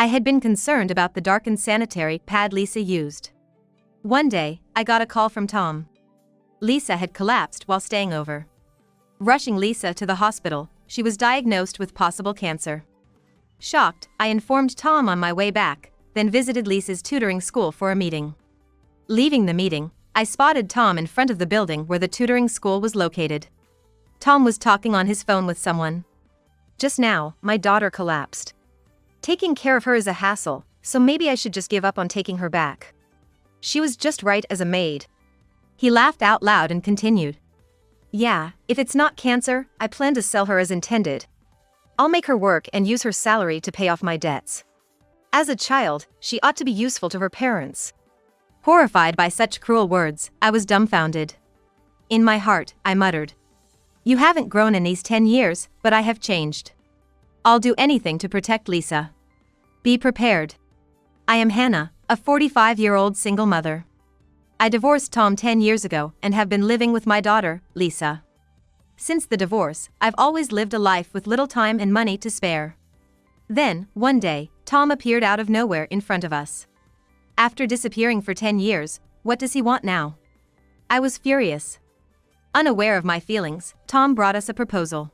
I had been concerned about the darkened sanitary pad Lisa used. One day, I got a call from Tom. Lisa had collapsed while staying over. Rushing Lisa to the hospital, she was diagnosed with possible cancer. Shocked, I informed Tom on my way back, then visited Lisa's tutoring school for a meeting. Leaving the meeting, I spotted Tom in front of the building where the tutoring school was located. Tom was talking on his phone with someone. "Just now, my daughter collapsed. Taking care of her is a hassle, so maybe I should just give up on taking her back. She was just right as a maid." He laughed out loud and continued. "Yeah, if it's not cancer, I plan to sell her as intended. I'll make her work and use her salary to pay off my debts. As a child, she ought to be useful to her parents." Horrified by such cruel words, I was dumbfounded. In my heart, I muttered, "You haven't grown in these 10 years, but I have changed. I'll do anything to protect Lisa. Be prepared. I am Hannah, a 45-year-old single mother. I divorced Tom 10 years ago and have been living with my daughter, Lisa. Since the divorce, I've always lived a life with little time and money to spare." Then, one day, Tom appeared out of nowhere in front of us. After disappearing for 10 years, what does he want now? I was furious. Unaware of my feelings, Tom brought us a proposal.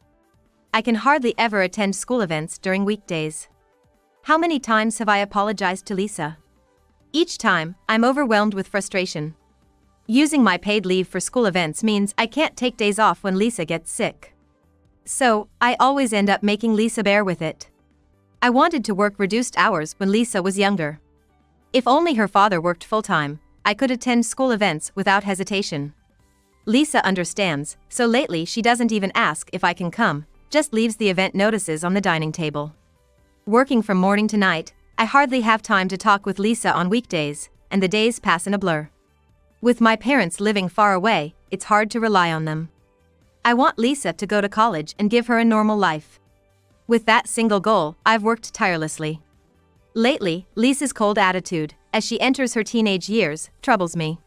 I can hardly ever attend school events during weekdays. How many times have I apologized to Lisa? Each time, I'm overwhelmed with frustration. Using my paid leave for school events means I can't take days off when Lisa gets sick. So, I always end up making Lisa bear with it. I wanted to work reduced hours when Lisa was younger. If only her father worked full-time, I could attend school events without hesitation. Lisa understands, so lately she doesn't even ask if I can come, just leaves the event notices on the dining table. Working from morning to night, I hardly have time to talk with Lisa on weekdays, and the days pass in a blur. With my parents living far away, it's hard to rely on them. I want Lisa to go to college and give her a normal life. With that single goal, I've worked tirelessly. Lately, Lisa's cold attitude, as she enters her teenage years, troubles me.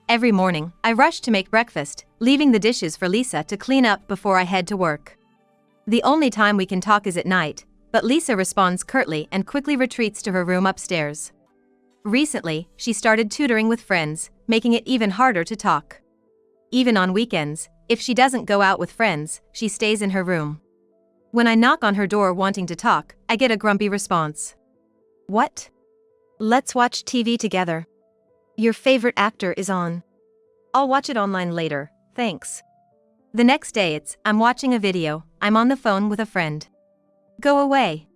Every morning, I rush to make breakfast, leaving the dishes for Lisa to clean up before I head to work. The only time we can talk is at night, but Lisa responds curtly and quickly retreats to her room upstairs. Recently, she started tutoring with friends, making it even harder to talk. Even on weekends, if she doesn't go out with friends, she stays in her room. When I knock on her door wanting to talk, I get a grumpy response. "What? Let's watch TV together. Your favorite actor is on. I'll watch it online later, thanks." The next day I'm watching a video, I'm on the phone with a friend. Go away.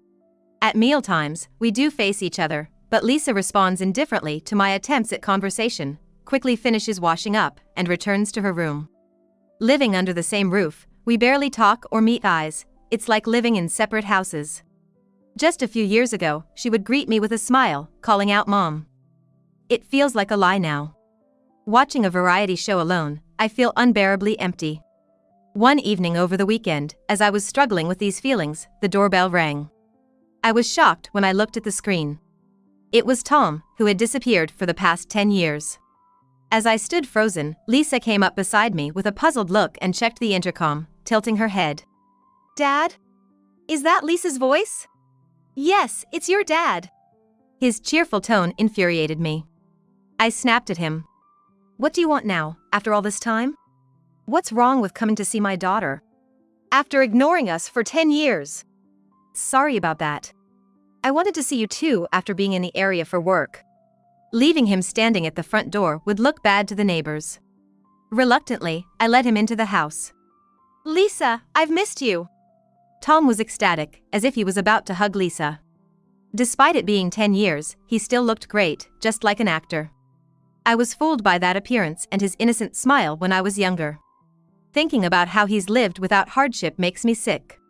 At mealtimes, we do face each other, but Lisa responds indifferently to my attempts at conversation, quickly finishes washing up, and returns to her room. Living under the same roof, we barely talk or meet eyes, it's like living in separate houses. Just a few years ago, she would greet me with a smile, calling out Mom. It feels like a lie now. Watching a variety show alone, I feel unbearably empty. One evening over the weekend, as I was struggling with these feelings, the doorbell rang. I was shocked when I looked at the screen. It was Tom, who had disappeared for the past 10 years. As I stood frozen, Lisa came up beside me with a puzzled look and checked the intercom, tilting her head. "Dad? Is that Lisa's voice?" "Yes, it's your dad." His cheerful tone infuriated me. I snapped at him. "What do you want now, after all this time? What's wrong with coming to see my daughter? After ignoring us for 10 years. "Sorry about that. I wanted to see you too after being in the area for work." Leaving him standing at the front door would look bad to the neighbors. Reluctantly, I let him into the house. "Lisa, I've missed you." Tom was ecstatic, as if he was about to hug Lisa. Despite it being 10 years, he still looked great, just like an actor. I was fooled by that appearance and his innocent smile when I was younger. Thinking about how he's lived without hardship makes me sick.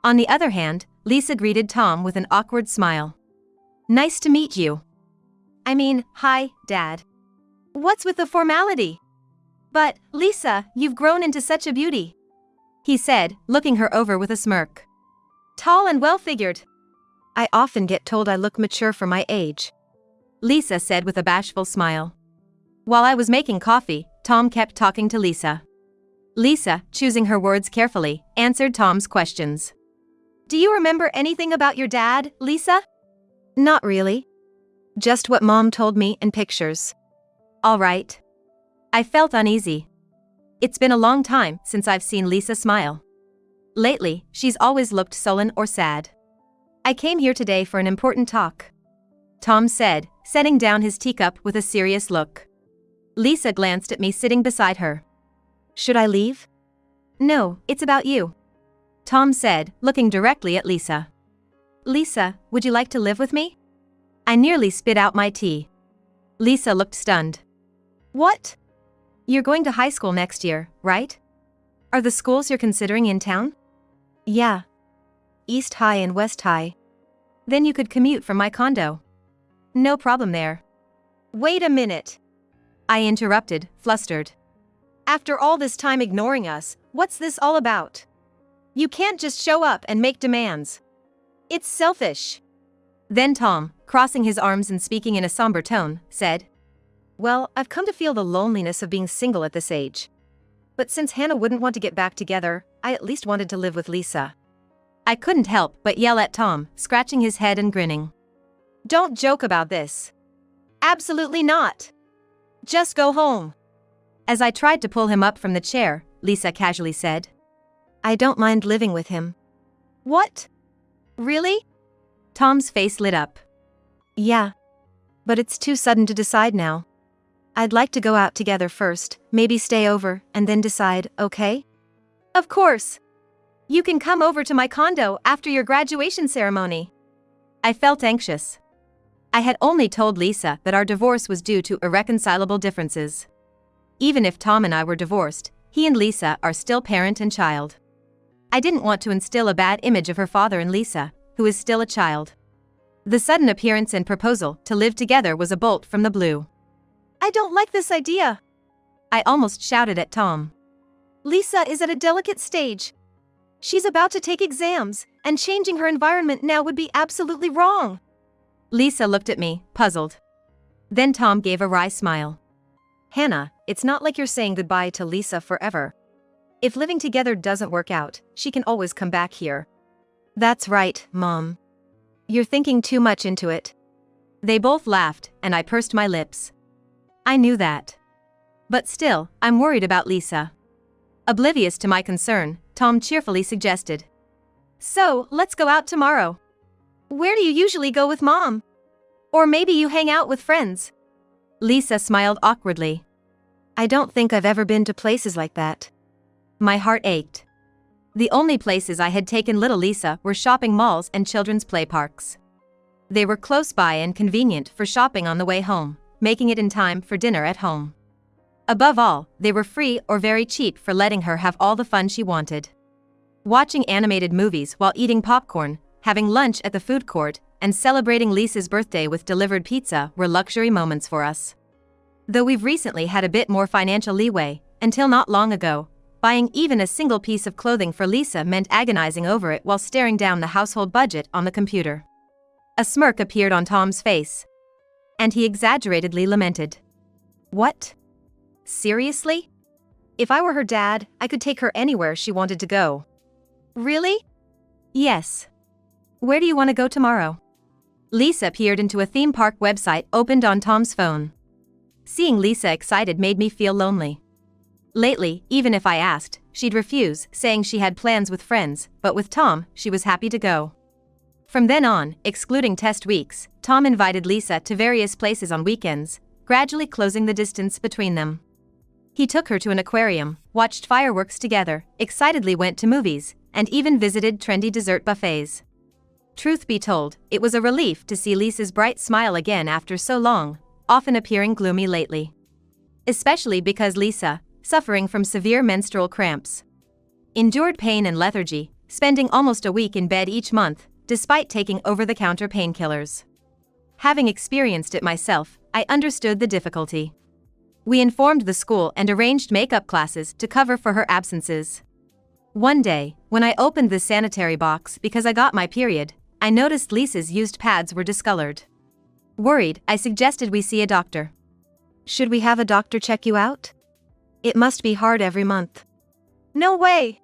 On the other hand, Lisa greeted Tom with an awkward smile. "Nice to meet you." "I mean, hi, Dad. What's with the formality?" "But, Lisa, you've grown into such a beauty," he said, looking her over with a smirk. "Tall and well-figured." "I often get told I look mature for my age," Lisa said with a bashful smile. While I was making coffee, Tom kept talking to Lisa. Lisa, choosing her words carefully, answered Tom's questions. "Do you remember anything about your dad, Lisa?" Not really. Just what Mom told me in pictures. All right. I felt uneasy. It's been a long time since I've seen Lisa smile. Lately, she's always looked sullen or sad. I came here today for an important talk, Tom said, setting down his teacup with a serious look. Lisa glanced at me sitting beside her. Should I leave? No, it's about you, Tom said, looking directly at Lisa. Lisa, would you like to live with me? I nearly spit out my tea. Lisa looked stunned. What? You're going to high school next year, right? Are the schools you're considering in town? Yeah. East High and West High. Then you could commute from my condo. No problem there. Wait a minute, I interrupted, flustered. After all this time ignoring us, what's this all about? You can't just show up and make demands. It's selfish. Then Tom, crossing his arms and speaking in a somber tone, said, Well, I've come to feel the loneliness of being single at this age. But since Hannah wouldn't want to get back together, I at least wanted to live with Lisa. I couldn't help but yell at Tom, scratching his head and grinning. Don't joke about this. Absolutely not. Just go home. As I tried to pull him up from the chair, Lisa casually said, I don't mind living with him. What? Really? Tom's face lit up. Yeah. But it's too sudden to decide now. I'd like to go out together first, maybe stay over, and then decide, okay? Of course. You can come over to my condo after your graduation ceremony. I felt anxious. I had only told Lisa that our divorce was due to irreconcilable differences. Even if Tom and I were divorced, he and Lisa are still parent and child. I didn't want to instill a bad image of her father in Lisa, who is still a child. The sudden appearance and proposal to live together was a bolt from the blue. I don't like this idea, I almost shouted at Tom. Lisa is at a delicate stage. She's about to take exams, and changing her environment now would be absolutely wrong. Lisa looked at me, puzzled. Then Tom gave a wry smile. Hannah, it's not like you're saying goodbye to Lisa forever. If living together doesn't work out, she can always come back here. That's right, Mom. You're thinking too much into it. They both laughed, and I pursed my lips. I knew that. But still, I'm worried about Lisa. Oblivious to my concern, Tom cheerfully suggested. So, let's go out tomorrow. Where do you usually go with Mom? Or maybe you hang out with friends? Lisa smiled awkwardly. I don't think I've ever been to places like that. My heart ached. The only places I had taken little Lisa were shopping malls and children's play parks. They were close by and convenient for shopping on the way home, making it in time for dinner at home. Above all, they were free or very cheap for letting her have all the fun she wanted. Watching animated movies while eating popcorn, having lunch at the food court, and celebrating Lisa's birthday with delivered pizza were luxury moments for us. Though we've recently had a bit more financial leeway, until not long ago, buying even a single piece of clothing for Lisa meant agonizing over it while staring down the household budget on the computer. A smirk appeared on Tom's face. And he exaggeratedly lamented. What? Seriously? If I were her dad, I could take her anywhere she wanted to go. Really? Yes. Where do you want to go tomorrow? Lisa peered into a theme park website opened on Tom's phone. Seeing Lisa excited made me feel lonely. Lately, even if I asked, she'd refuse, saying she had plans with friends, but with Tom, she was happy to go. From then on, excluding test weeks, Tom invited Lisa to various places on weekends, gradually closing the distance between them. He took her to an aquarium, watched fireworks together, excitedly went to movies, and even visited trendy dessert buffets. Truth be told, it was a relief to see Lisa's bright smile again after so long, often appearing gloomy lately. Especially because Lisa, suffering from severe menstrual cramps, endured pain and lethargy, spending almost a week in bed each month, despite taking over-the-counter painkillers. Having experienced it myself, I understood the difficulty. We informed the school and arranged makeup classes to cover for her absences. One day, when I opened the sanitary box because I got my period, I noticed Lisa's used pads were discolored. Worried, I suggested we see a doctor. Should we have a doctor check you out? It must be hard every month. No way!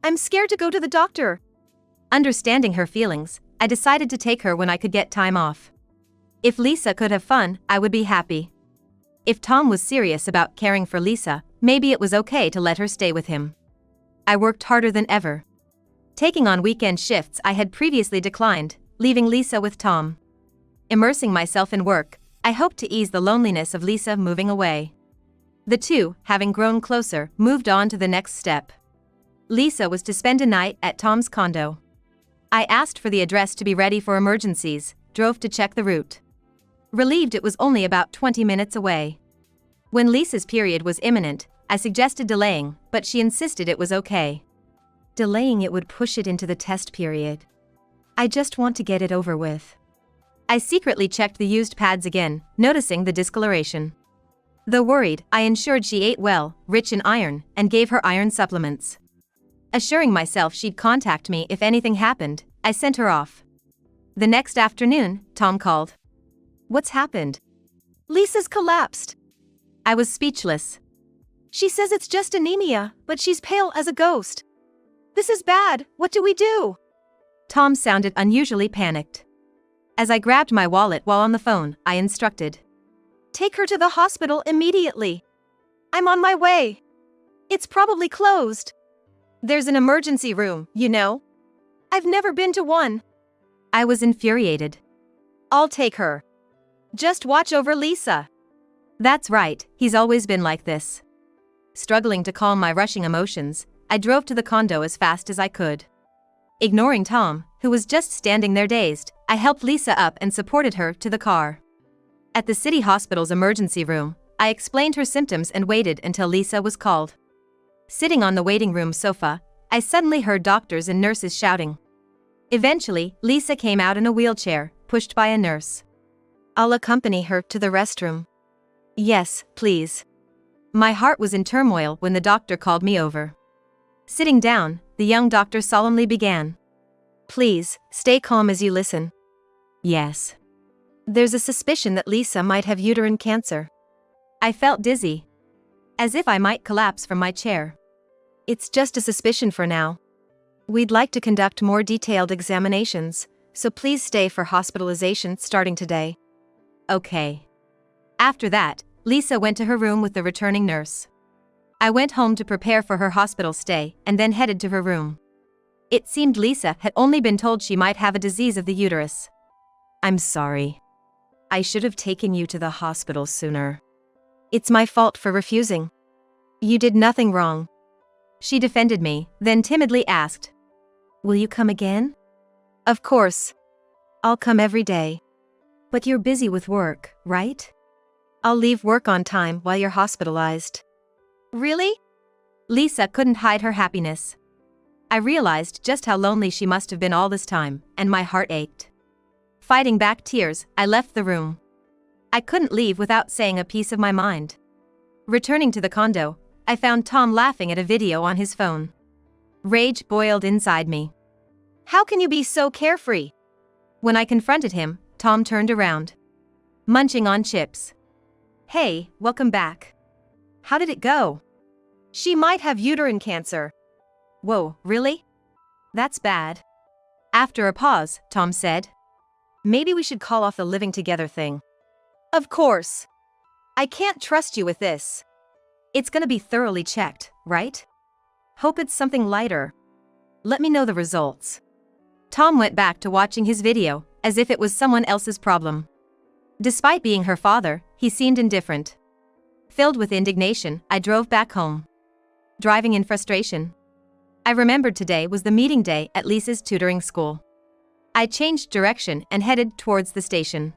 I'm scared to go to the doctor. Understanding her feelings, I decided to take her when I could get time off. If Lisa could have fun, I would be happy. If Tom was serious about caring for Lisa, maybe it was okay to let her stay with him. I worked harder than ever, taking on weekend shifts I had previously declined, leaving Lisa with Tom. Immersing myself in work, I hoped to ease the loneliness of Lisa moving away. The two, having grown closer, moved on to the next step. Lisa was to spend a night at Tom's condo. I asked for the address to be ready for emergencies, drove to check the route. Relieved it was only about 20 minutes away. When Lisa's period was imminent, I suggested delaying, but she insisted it was okay. Delaying it would push it into the test period. I just want to get it over with. I secretly checked the used pads again, noticing the discoloration. Though worried, I ensured she ate well, rich in iron, and gave her iron supplements. Assuring myself she'd contact me if anything happened, I sent her off. The next afternoon, Tom called. "What's happened?" "Lisa's collapsed." I was speechless. "She says it's just anemia, but she's pale as a ghost. This is bad, what do we do?" Tom sounded unusually panicked. As I grabbed my wallet while on the phone, I instructed. "Take her to the hospital immediately. I'm on my way. It's probably closed. There's an emergency room, you know. I've never been to one." I was infuriated. "I'll take her. Just watch over Lisa." That's right, he's always been like this. Struggling to calm my rushing emotions, I drove to the condo as fast as I could. Ignoring Tom, who was just standing there dazed, I helped Lisa up and supported her to the car. At the city hospital's emergency room, I explained her symptoms and waited until Lisa was called. Sitting on the waiting room sofa, I suddenly heard doctors and nurses shouting. Eventually, Lisa came out in a wheelchair, pushed by a nurse. "I'll accompany her to the restroom." "Yes, please." My heart was in turmoil when the doctor called me over. Sitting down, the young doctor solemnly began. "Please, stay calm as you listen. Yes. There's a suspicion that Lisa might have uterine cancer." I felt dizzy, as if I might collapse from my chair. "It's just a suspicion for now. We'd like to conduct more detailed examinations, so please stay for hospitalization starting today." Okay. After that, Lisa went to her room with the returning nurse. I went home to prepare for her hospital stay and then headed to her room. It seemed Lisa had only been told she might have a disease of the uterus. "I'm sorry. I should have taken you to the hospital sooner. It's my fault for refusing. You did nothing wrong." She defended me, then timidly asked, "Will you come again?" "Of course. I'll come every day." "But you're busy with work, right?" "I'll leave work on time while you're hospitalized." "Really?" Lisa couldn't hide her happiness. I realized just how lonely she must have been all this time, and my heart ached. Fighting back tears, I left the room. I couldn't leave without saying a piece of my mind. Returning to the condo, I found Tom laughing at a video on his phone. Rage boiled inside me. "How can you be so carefree?" When I confronted him, Tom turned around, munching on chips. "Hey, welcome back. How did it go?" "She might have uterine cancer." "Whoa, really? That's bad." After a pause, Tom said, "Maybe we should call off the living together thing." "Of course. I can't trust you with this." "It's gonna be thoroughly checked, right? Hope it's something lighter. Let me know the results." Tom went back to watching his video, as if it was someone else's problem. Despite being her father, he seemed indifferent. Filled with indignation, I drove back home. Driving in frustration, I remembered today was the meeting day at Lisa's tutoring school. I changed direction and headed towards the station.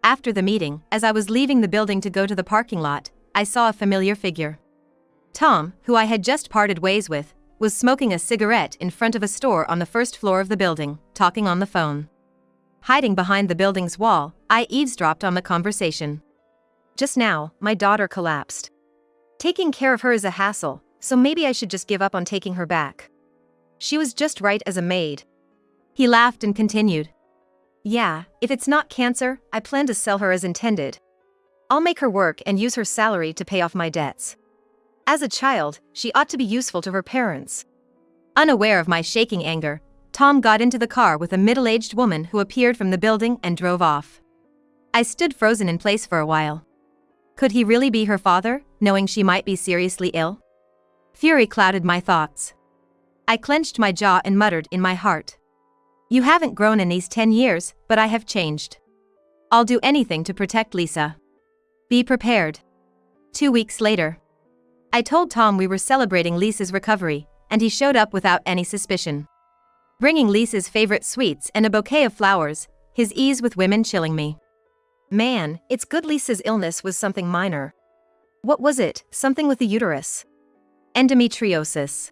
After the meeting, as I was leaving the building to go to the parking lot, I saw a familiar figure. Tom, who I had just parted ways with, was smoking a cigarette in front of a store on the first floor of the building, talking on the phone. Hiding behind the building's wall, I eavesdropped on the conversation. "Just now, my daughter collapsed. Taking care of her is a hassle, so maybe I should just give up on taking her back. She was just right as a maid." He laughed and continued. "Yeah, if it's not cancer, I plan to sell her as intended. I'll make her work and use her salary to pay off my debts. As a child, she ought to be useful to her parents." Unaware of my shaking anger, Tom got into the car with a middle-aged woman who appeared from the building and drove off. I stood frozen in place for a while. Could he really be her father, knowing she might be seriously ill? Fury clouded my thoughts. I clenched my jaw and muttered in my heart. You haven't grown in these 10 years, but I have changed. I'll do anything to protect Lisa. Be prepared. 2 weeks later. I told Tom we were celebrating Lisa's recovery, and he showed up without any suspicion. Bringing Lisa's favorite sweets and a bouquet of flowers, his ease with women chilling me. Man, it's good Lisa's illness was something minor. What was it? Something with the uterus? Endometriosis.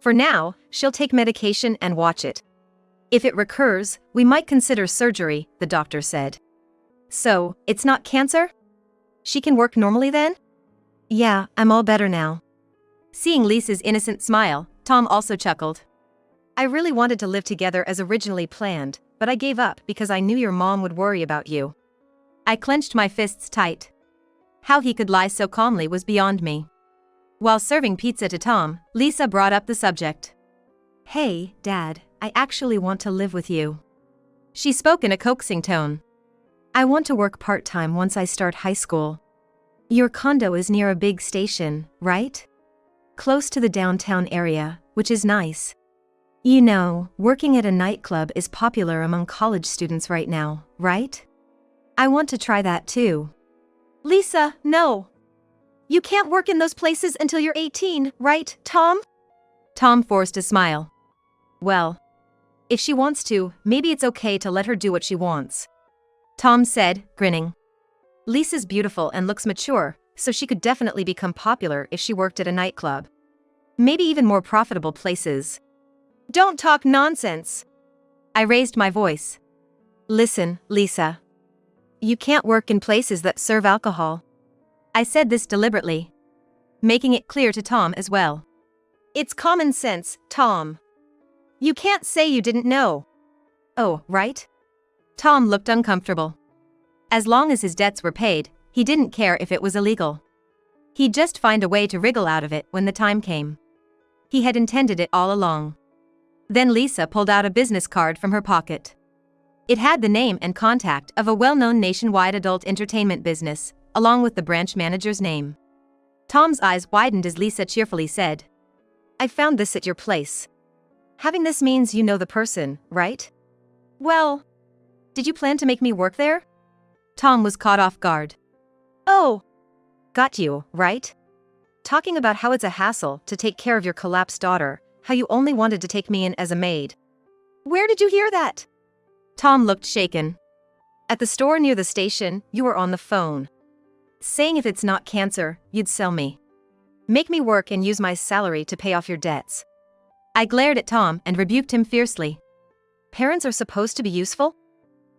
For now, she'll take medication and watch it. If it recurs, we might consider surgery, the doctor said. So, it's not cancer? She can work normally then? Yeah, I'm all better now. Seeing Lisa's innocent smile, Tom also chuckled. I really wanted to live together as originally planned, but I gave up because I knew your mom would worry about you. I clenched my fists tight. How he could lie so calmly was beyond me. While serving pizza to Tom, Lisa brought up the subject. Hey, Dad, I actually want to live with you. She spoke in a coaxing tone. I want to work part-time once I start high school. Your condo is near a big station, right? Close to the downtown area, which is nice. You know, working at a nightclub is popular among college students right now, right? I want to try that too. Lisa, no. You can't work in those places until you're 18, right, Tom? Tom forced a smile. Well, if she wants to, maybe it's okay to let her do what she wants. Tom said, grinning. Lisa's beautiful and looks mature, so she could definitely become popular if she worked at a nightclub. Maybe even more profitable places. Don't talk nonsense. I raised my voice. Listen, Lisa. You can't work in places that serve alcohol. I said this deliberately, making it clear to Tom as well. It's common sense, Tom. You can't say you didn't know. Oh, right? Tom looked uncomfortable. As long as his debts were paid, he didn't care if it was illegal. He'd just find a way to wriggle out of it when the time came. He had intended it all along. Then Lisa pulled out a business card from her pocket. It had the name and contact of a well-known nationwide adult entertainment business, along with the branch manager's name. Tom's eyes widened as Lisa cheerfully said, I found this at your place. Having this means you know the person, right? Well, did you plan to make me work there? Tom was caught off guard. Oh, got you, right? Talking about how it's a hassle to take care of your collapsed daughter, how you only wanted to take me in as a maid. Where did you hear that? Tom looked shaken. At the store near the station, you were on the phone. Saying if it's not cancer, you'd sell me. Make me work and use my salary to pay off your debts. I glared at Tom and rebuked him fiercely. Parents are supposed to be useful?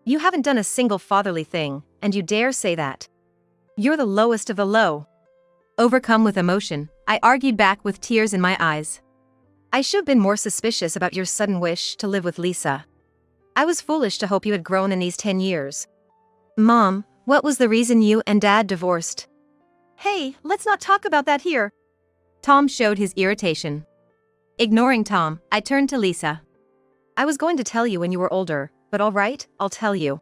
You haven't done a single fatherly thing, and you dare say that. You're the lowest of the low. Overcome with emotion, I argued back with tears in my eyes. I should have been more suspicious about your sudden wish to live with Lisa. I was foolish to hope you had grown in these 10 years. Mom, what was the reason you and Dad divorced? Hey, let's not talk about that here. Tom showed his irritation. Ignoring Tom, I turned to Lisa. I was going to tell you when you were older, but all right, I'll tell you.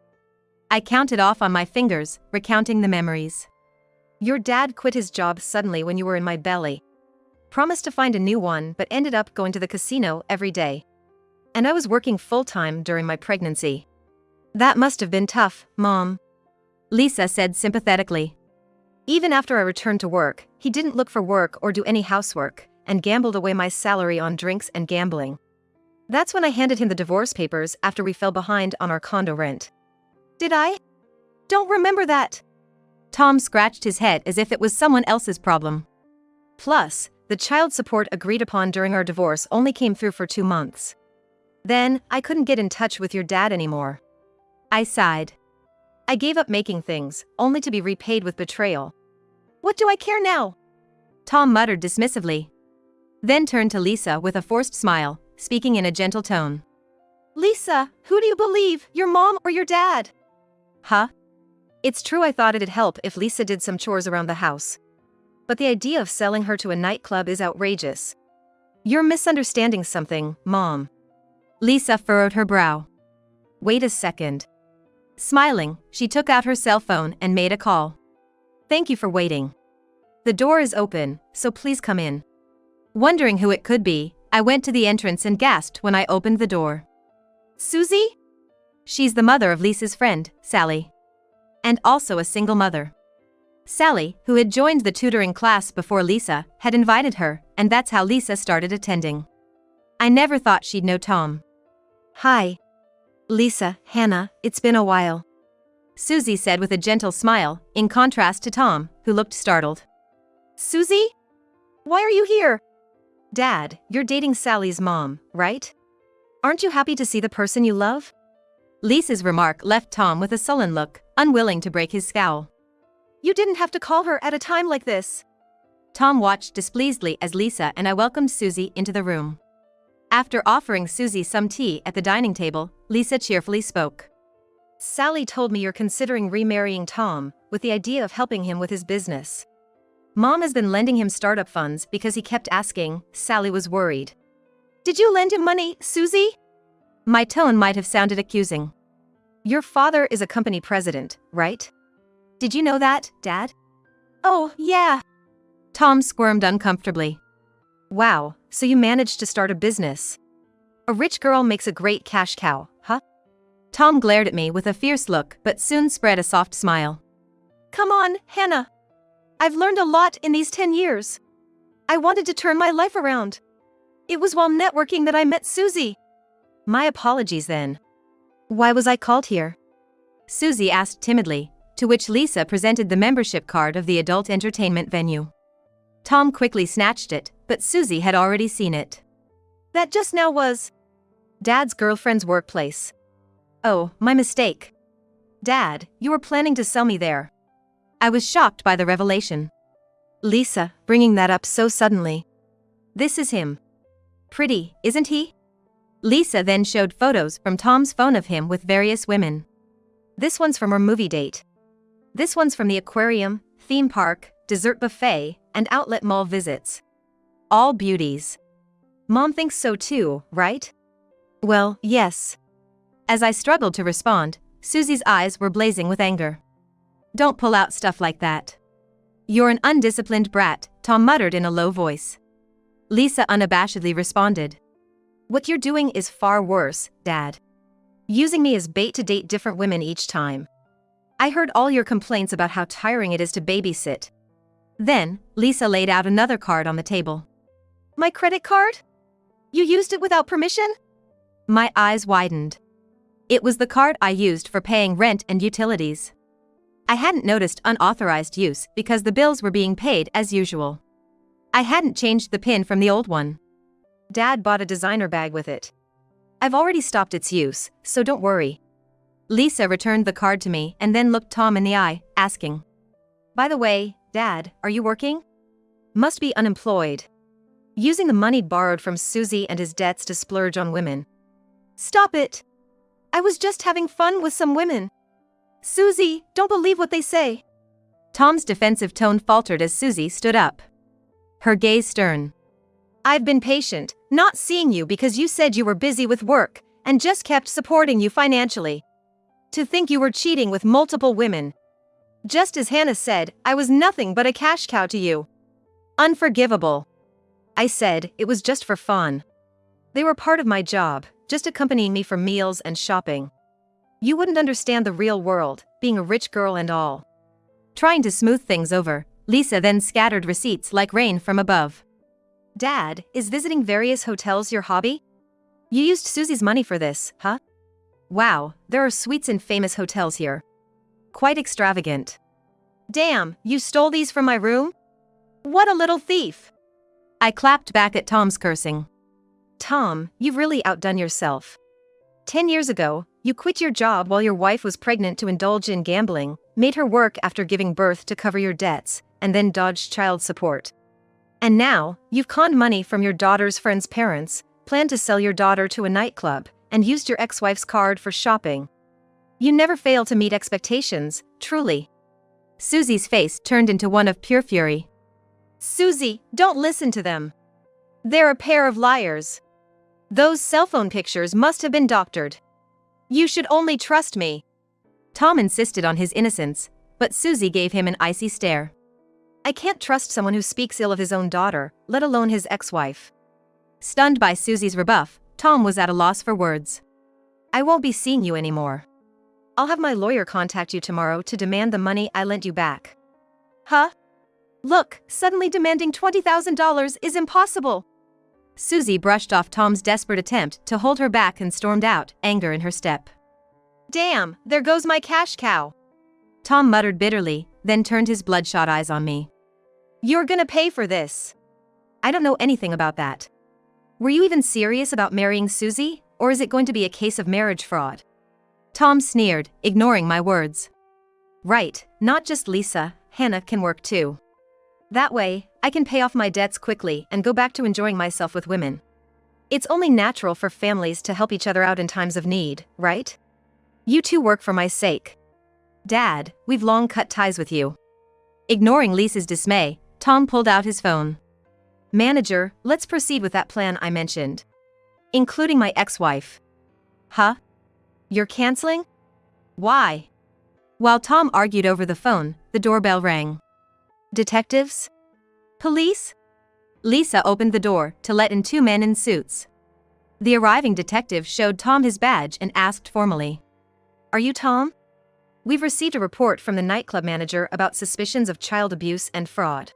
I counted off on my fingers, recounting the memories. Your dad quit his job suddenly when you were in my belly. Promised to find a new one but ended up going to the casino every day. And I was working full-time during my pregnancy. That must have been tough, Mom. Lisa said sympathetically. Even after I returned to work, he didn't look for work or do any housework, and gambled away my salary on drinks and gambling. That's when I handed him the divorce papers after we fell behind on our condo rent. Did I? Don't remember that. Tom scratched his head as if it was someone else's problem. Plus, the child support agreed upon during our divorce only came through for 2 months. Then, I couldn't get in touch with your dad anymore. I sighed. I gave up making things, only to be repaid with betrayal. What do I care now? Tom muttered dismissively. Then turned to Lisa with a forced smile, speaking in a gentle tone. Lisa, who do you believe, your mom or your dad? Huh? It's true I thought it'd help if Lisa did some chores around the house. But the idea of selling her to a nightclub is outrageous. You're misunderstanding something, Mom. Lisa furrowed her brow. Wait a second. Smiling, she took out her cell phone and made a call. Thank you for waiting. The door is open, so please come in. Wondering who it could be, I went to the entrance and gasped when I opened the door. Susie? She's the mother of Lisa's friend, Sally. And also a single mother. Sally, who had joined the tutoring class before Lisa, had invited her, and that's how Lisa started attending. I never thought she'd know Tom. Hi. Lisa, Hannah, it's been a while. Susie said with a gentle smile, in contrast to Tom, who looked startled. Susie? Why are you here? Dad, you're dating Sally's mom, right? Aren't you happy to see the person you love? Lisa's remark left Tom with a sullen look, unwilling to break his scowl. You didn't have to call her at a time like this. Tom watched displeasedly as Lisa and I welcomed Susie into the room. After offering Susie some tea at the dining table, Lisa cheerfully spoke. Sally told me you're considering remarrying Tom, with the idea of helping him with his business. Mom has been lending him startup funds because he kept asking. Sally was worried. Did you lend him money, Susie? My tone might have sounded accusing. Your father is a company president, right? Did you know that, Dad? Oh, yeah. Tom squirmed uncomfortably. Wow, so you managed to start a business. A rich girl makes a great cash cow, huh? Tom glared at me with a fierce look but soon spread a soft smile. Come on, Hannah. I've learned a lot in these 10 years. I wanted to turn my life around. It was while networking that I met Susie. My apologies then. Why was I called here? Susie asked timidly, to which Lisa presented the membership card of the adult entertainment venue. Tom quickly snatched it, but Susie had already seen it. That just now was Dad's girlfriend's workplace. Oh, my mistake. Dad, you were planning to sell me there. I was shocked by the revelation. Lisa, bringing that up so suddenly. This is him. Pretty, isn't he? Lisa then showed photos from Tom's phone of him with various women. This one's from our movie date. This one's from the aquarium, theme park, dessert buffet, and outlet mall visits. All beauties. Mom thinks so too, right? Well, yes. As I struggled to respond, Susie's eyes were blazing with anger. Don't pull out stuff like that. You're an undisciplined brat, Tom muttered in a low voice. Lisa unabashedly responded. What you're doing is far worse, Dad. Using me as bait to date different women each time. I heard all your complaints about how tiring it is to babysit. Then, Lisa laid out another card on the table. My credit card? You used it without permission? My eyes widened. It was the card I used for paying rent and utilities. I hadn't noticed unauthorized use because the bills were being paid as usual. I hadn't changed the PIN from the old one. Dad bought a designer bag with it. I've already stopped its use, so don't worry. Lisa returned the card to me and then looked Tom in the eye, asking. By the way, Dad, are you working? Must be unemployed. Using the money borrowed from Susie and his debts to splurge on women. Stop it! I was just having fun with some women. Susie, don't believe what they say. Tom's defensive tone faltered as Susie stood up. Her gaze stern. I've been patient, not seeing you because you said you were busy with work, and just kept supporting you financially. To think you were cheating with multiple women. Just as Hannah said, I was nothing but a cash cow to you. Unforgivable. I said, it was just for fun. They were part of my job, just accompanying me for meals and shopping. You wouldn't understand the real world, being a rich girl and all. Trying to smooth things over, Lisa then scattered receipts like rain from above. Dad, is visiting various hotels your hobby? You used Susie's money for this, huh? Wow, there are suites in famous hotels here. Quite extravagant. Damn, you stole these from my room? What a little thief! I clapped back at Tom's cursing. Tom, you've really outdone yourself. 10 years ago, you quit your job while your wife was pregnant to indulge in gambling, made her work after giving birth to cover your debts, and then dodged child support. And now, you've conned money from your daughter's friend's parents, planned to sell your daughter to a nightclub, and used your ex-wife's card for shopping. You never fail to meet expectations, truly. Susie's face turned into one of pure fury. Susie, don't listen to them. They're a pair of liars. Those cell phone pictures must have been doctored. You should only trust me. Tom insisted on his innocence, but Susie gave him an icy stare. I can't trust someone who speaks ill of his own daughter, let alone his ex-wife. Stunned by Susie's rebuff, Tom was at a loss for words. I won't be seeing you anymore. I'll have my lawyer contact you tomorrow to demand the money I lent you back. Huh? Look, suddenly demanding $20,000 is impossible. Susie brushed off Tom's desperate attempt to hold her back and stormed out, anger in her step. Damn, there goes my cash cow. Tom muttered bitterly, then turned his bloodshot eyes on me. You're gonna pay for this. I don't know anything about that. Were you even serious about marrying Susie, or is it going to be a case of marriage fraud? Tom sneered, ignoring my words. Right, not just Lisa, Hannah can work too. That way, I can pay off my debts quickly and go back to enjoying myself with women. It's only natural for families to help each other out in times of need, right? You two work for my sake. Dad, we've long cut ties with you. Ignoring Lisa's dismay, Tom pulled out his phone. Manager, let's proceed with that plan I mentioned. Including my ex-wife. Huh? You're canceling? Why? While Tom argued over the phone, the doorbell rang. Detectives? Police? Lisa opened the door to let in two men in suits. The arriving detective showed Tom his badge and asked formally. Are you Tom? We've received a report from the nightclub manager about suspicions of child abuse and fraud.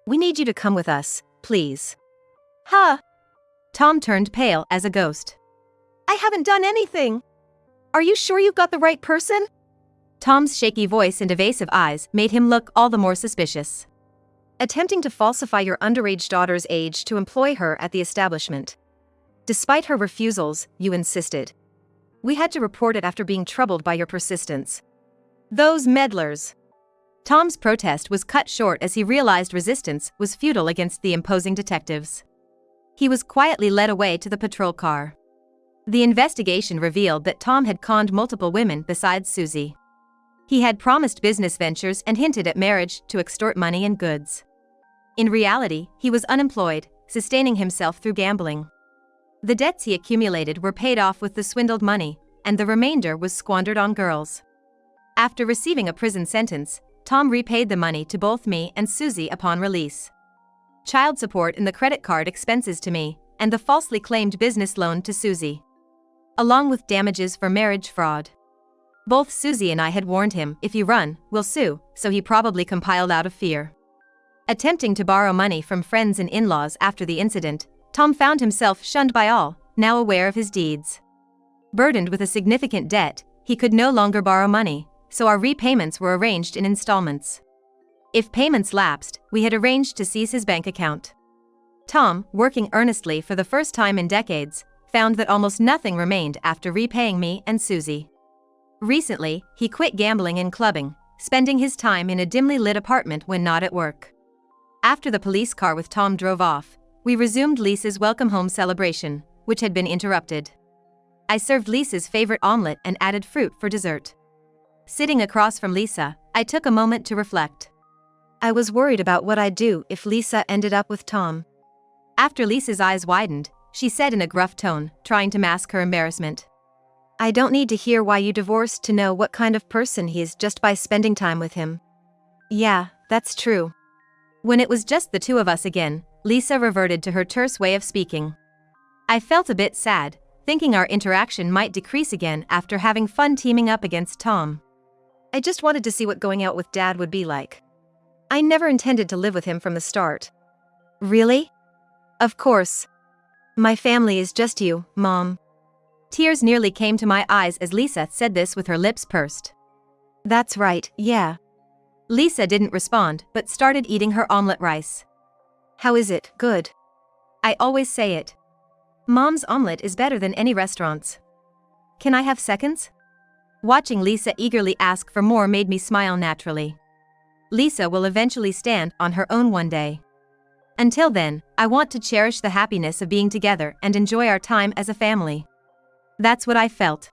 We need you to come with us, please. Huh? Tom turned pale as a ghost. I haven't done anything. Are you sure you've got the right person? Tom's shaky voice and evasive eyes made him look all the more suspicious. Attempting to falsify your underage daughter's age to employ her at the establishment. Despite her refusals, you insisted. We had to report it after being troubled by your persistence. Those meddlers. Tom's protest was cut short as he realized resistance was futile against the imposing detectives. He was quietly led away to the patrol car. The investigation revealed that Tom had conned multiple women besides Susie. He had promised business ventures and hinted at marriage to extort money and goods. In reality, he was unemployed, sustaining himself through gambling. The debts he accumulated were paid off with the swindled money, and the remainder was squandered on girls. After receiving a prison sentence, Tom repaid the money to both me and Susie upon release. Child support and the credit card expenses to me, and the falsely claimed business loan to Susie. Along with damages for marriage fraud. Both Susie and I had warned him, if you run, we'll sue, so he probably compiled out of fear. Attempting to borrow money from friends and in-laws after the incident, Tom found himself shunned by all, now aware of his deeds. Burdened with a significant debt, he could no longer borrow money, so our repayments were arranged in installments. If payments lapsed, we had arranged to seize his bank account. Tom, working earnestly for the first time in decades, found that almost nothing remained after repaying me and Susie. Recently, he quit gambling and clubbing, spending his time in a dimly lit apartment when not at work. After the police car with Tom drove off, we resumed Lisa's welcome home celebration, which had been interrupted. I served Lisa's favorite omelet and added fruit for dessert. Sitting across from Lisa, I took a moment to reflect. I was worried about what I'd do if Lisa ended up with Tom. After Lisa's eyes widened, she said in a gruff tone, trying to mask her embarrassment. I don't need to hear why you divorced to know what kind of person he is just by spending time with him. Yeah, that's true. When it was just the two of us again, Lisa reverted to her terse way of speaking. I felt a bit sad, thinking our interaction might decrease again after having fun teaming up against Tom. I just wanted to see what going out with Dad would be like. I never intended to live with him from the start. Really? Of course. My family is just you, Mom. Tears nearly came to my eyes as Lisa said this with her lips pursed. That's right, yeah. Lisa didn't respond but started eating her omelet rice. How is it? Good. I always say it. Mom's omelet is better than any restaurant's. Can I have seconds? Watching Lisa eagerly ask for more made me smile naturally. Lisa will eventually stand on her own one day. Until then, I want to cherish the happiness of being together and enjoy our time as a family. That's what I felt.